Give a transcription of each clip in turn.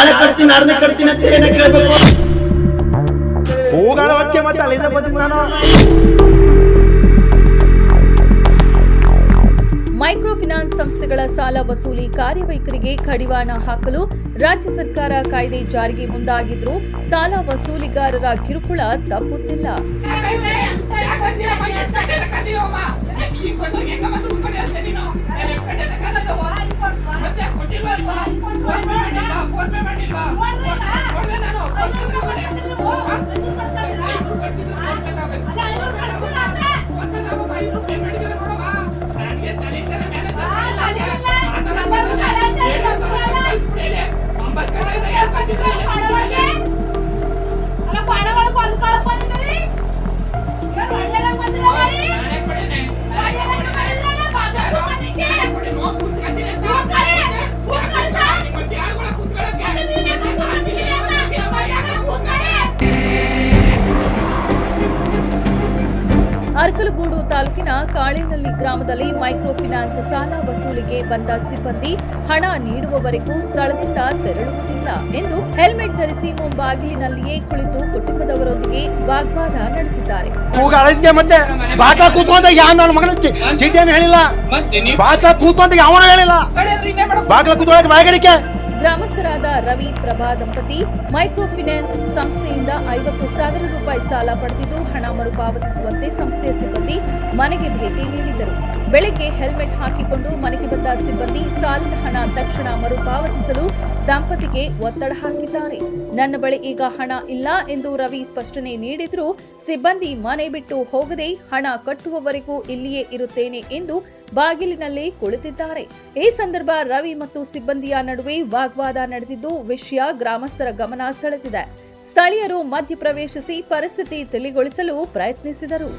ನಾಳೆ ಕಟ್ತೀನಿ ನಾಡ್ದೆ ಕಟ್ತೀನಿ ಅಂತ ಏನೇ ಕೇಳ್ಬೇಕು. ಹೋಗಾಳ ಹೊತ್ತಿಗೆ ಮತ್ತೆ ಅಲ್ಲಿಂದ ಬಂದಿದ್ದು ನಾನು. ಮೈಕ್ರೋ ಫಿನಾನ್ಸ್ ಸಂಸ್ಥೆಗಳ ಸಾಲ ವಸೂಲಿ ಕಾರ್ಯವೈಖರಿಗೆ ಕಡಿವಾಣ ಹಾಕಲು ರಾಜ್ಯ ಸರ್ಕಾರ ಕಾಯ್ದೆ ಜಾರಿಗೆ ಮುಂದಾಗಿದ್ರೂ ಸಾಲ ವಸೂಲಿಗಾರರ ಕಿರುಕುಳ ತಪ್ಪುತ್ತಿಲ್ಲ. ಅರಕಲಗೂಡು ತಾಲೂಕಿನ ಕಾಳೇನಹಳ್ಳಿ ಗ್ರಾಮದಲ್ಲಿ ಮೈಕ್ರೋ ಫಿನಾನ್ಸ್ ಸಾಲ ವಸೂಲಿಗೆ ಬಂದ ಸಿಬ್ಬಂದಿ ಹಣ ನೀಡುವವರೆಗೂ ಸ್ಥಳದಿಂದ ತೆರಳುವುದಿಲ್ಲ ಎಂದು ಹೆಲ್ಮೆಟ್ ಧರಿಸಿ ಮುಂಬಾಗಿಲಿನಲ್ಲಿಯೇ ಕುಳಿತು ಕುಟುಂಬದವರೊಂದಿಗೆ ವಾಗ್ವಾದ ನಡೆಸಿದ್ದಾರೆ. ಮತ್ತೆ ಬಾಟ್ಲಾ ಕೂತ್ಕೊಂಡ ಯಾವ ನನ್ನ ಮಗನ ಚೀಟಿಯನ್ನು ಹೇಳಿಲ್ಲ, ಬಾಟ್ಲಾ ಕೂತ್ಕೊಂಡ ಯಾವನ ಹೇಳಿಲ್ಲ, ಬಾಟ್ಲಾ ಕೂತ್ಕೊಳ್ಳಕ್ಕೆ ಬಾಯಗಡಿಕೆ. ಗ್ರಾಮಸ್ಥರಾದ ರವಿ ಪ್ರಭಾ ದಂಪತಿ ಮೈಕ್ರೋ ಫಿನಾನ್ಸ್ ಸಂಸ್ಥೆಯಿಂದ 50,000 ರೂಪಾಯಿ ಸಾಲ ಪಡೆದಿದ್ದು ಹಣ ಮರುಪಾವತಿಸುವಂತೆ ಸಂಸ್ಥೆಯ ಸಿಬ್ಬಂದಿ ಮನೆಗೆ ಭೇಟಿ ನೀಡಿದ್ದರು. ಬೆಳಗ್ಗೆ ಹೆಲ್ಮೆಟ್ ಹಾಕಿಕೊಂಡು ಮನೆಗೆ ಬಂದ ಸಿಬ್ಬಂದಿ ಸಾಲದ ಹಣ ತಕ್ಷಣ ಮರುಪಾವತಿಸಲು ದಂಪತಿಗೆ ಒತ್ತಡ ಹಾಕಿದ್ದಾರೆ. ನನ್ನ ಬಳಿ ಈಗ ಹಣ ಇಲ್ಲ ಎಂದು ರವಿ ಸ್ಪಷ್ಟನೆ ನೀಡಿದ್ರು. ಸಿಬ್ಬಂದಿ ಮನೆ ಬಿಟ್ಟು ಹೋಗದೆ ಹಣ ಕಟ್ಟುವವರೆಗೂ ಇಲ್ಲಿಯೇ ಇರುತ್ತೇನೆ ಎಂದು ಬಾಗಿಲಿನಲ್ಲಿ ಕುಳಿತಿದ್ದಾರೆ. ಈ ಸಂದರ್ಭ ರವಿ ಮತ್ತು ಸಿಬ್ಬಂದಿಯ ನಡುವೆ ವಾಗ್ವಾದ ನಡೆದಿದ್ದು ವಿಷಯ ಗ್ರಾಮಸ್ಥರ ಗಮನ ಸೆಳೆದಿದೆ. ಸ್ಥಳೀಯರು ಮಧ್ಯಪ್ರವೇಶಿಸಿ ಪರಿಸ್ಥಿತಿ ತಿಳಿಗೊಳಿಸಲು ಪ್ರಯತ್ನಿಸಿದರು.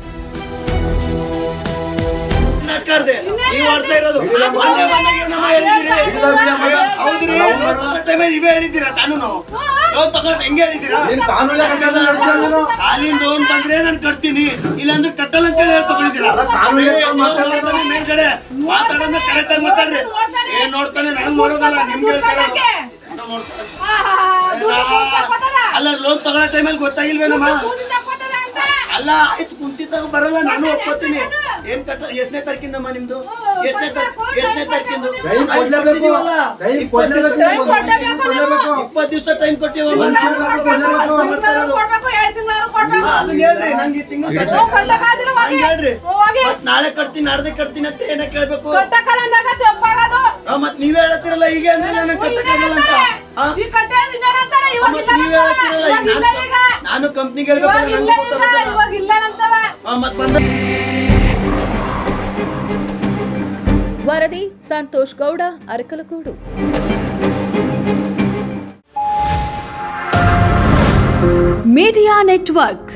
ಬಂದ್ರೆ ನಾನು ಕಟ್ತೀನಿ, ಇಲ್ಲಾಂದ್ರೆ ಕಟ್ಟಲ್ಲ ಅಂತ ಹೇಳಿ ತಗೊಂಡಿದ್ದೀರಾ. ಮೇಲ್ಗಡೆ ಮಾತಾಡೋದ ಕರೆಕ್ಟ್ ಆಗಿ ಮಾತಾಡ್ರಿ. ಏನ್ ನೋಡ್ತಾನೆ ನನಗ್ ನೋಡೋದಲ್ಲ, ನಿಮ್ಗೆ ಹೇಳ್ತಾರ. ಅಲ್ಲ ಲೋನ್ ತಗೊಳ್ಳೋ ಟೈಮಲ್ಲಿ ಗೊತ್ತಾಗಿಲ್ವೇನಮ್ಮ? ಅಲ್ಲ ಆಯ್ತು ಕುಂತಿದ್ದಾಗ ಬರಲ್ಲ, ನಾನು ಒಪ್ಕೋತೀನಿ. ಏನ್ ಕಟ್ಟ ಎಷ್ಟನೇ ತಾರೀಕಿಂದಮ್ಮ ನಿಮ್ದು? ಎಷ್ಟನೇ ತಾರೀಕಿಂದು? 20 ದಿವಸ ಟೈಮ್ ಕೊಟ್ಟಿವಮ್ಮ. ಅದನ್ನ ಹೇಳ್ರಿ, ನಂಗೆ ಈ ತಿಂಗಳು ಹೇಳ್ರಿ. ಮತ್ ನಾಳೆ ಕಟ್ತೀನಿ ನಾಡ್ದೆ ಕಟ್ತೀನಿ ಅಂತ ಏನೇ ಕೇಳ್ಬೇಕು. ಮತ್ ನೀವೇ ಹೇಳತ್ತೀರಲ್ಲ ಈಗ ಅಂದ್ರೆ ನನಗೆ ಕಟ್ಟಕ್ಕಾಗಲ್ಲ ಅಂತ. ನಾನು ಕಂಪ್ನಿಗೆ ಹೇಳ್ಬೇಕಲ್ಲ, ನಂಗೆ ಗೊತ್ತಾಗಲ್ಲ. ವರದಿ ಸಂತೋಷ್ ಗೌಡ, ಅರಕಲಗೂಡು. Media network.